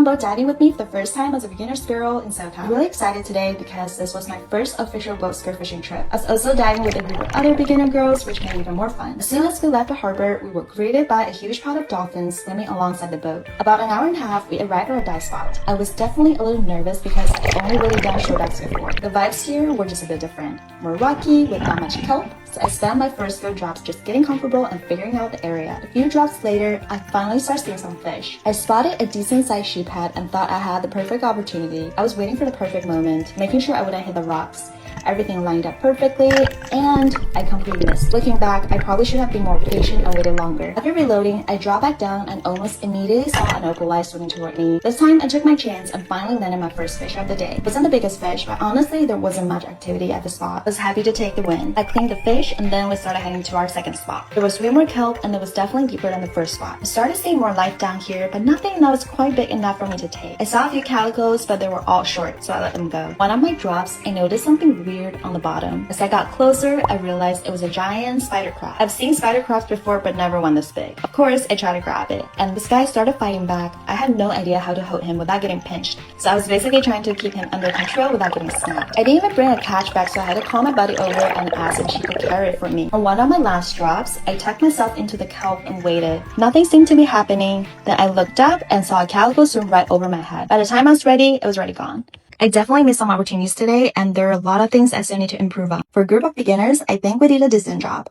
on boat diving with me for the first time as a beginner spearo in SoCal. I'm really excited today because this was my first official boat spearfishing trip. I was also diving with a group of other beginner girls, which made it even more fun. As soon as we left the harbor, we were greeted by a huge pod of dolphins swimming alongside the boat. About an hour and a half, we arrived at our dive spot. I was definitely a little nervous because I've only really done shore dives before. The vibes here were just a bit different. More rocky with not much kelp, so I spent my first few drops just getting comfortable and figuring out the area. A few drops later, I finally started seeing some fish. I spotted a decent sized sheephead and thought I had the perfect opportunity. I was waiting for the perfect moment, making sure I wouldn't hit the rocks. Everything lined up perfectly, and I completely missed. Looking back, I probably should have been more patient and waited longer. After reloading, I dropped back down and almost immediately saw an opalite swimming toward me. This time, I took my chance and finally landed my first fish of the day. It wasn't the biggest fish, but honestly, there wasn't much activity at the spot. I was happy to take the win. I cleaned the fish, and then we started heading to our second spot. There was way more kelp, and it was definitely deeper than the first spot. I started seeing more life down here, but nothing that was quite big enough for me to take. I saw a few calicos, but they were all short, so I let them go. One of my drops, I noticed something weird on the bottom. As I got closer, I realized it was a giant spider crab. I've seen spider crabs before, but never one this big. Of course, I tried to grab it, and this guy started fighting back. I had no idea how to hold him without getting pinched, so I was basically trying to keep him under control without getting snapped. I didn't even bring a catch bag, so I had to call my buddy over and ask if she could carry it for me. On one of my last drops, I tucked myself into the kelp and waited. Nothing seemed to be happening. Then I looked up and saw a calico swim right over my head. By the time I was ready, it was already gone. I definitely missed some opportunities today, and there are a lot of things I still need to improve on. For a group of beginners, I think we did a decent job.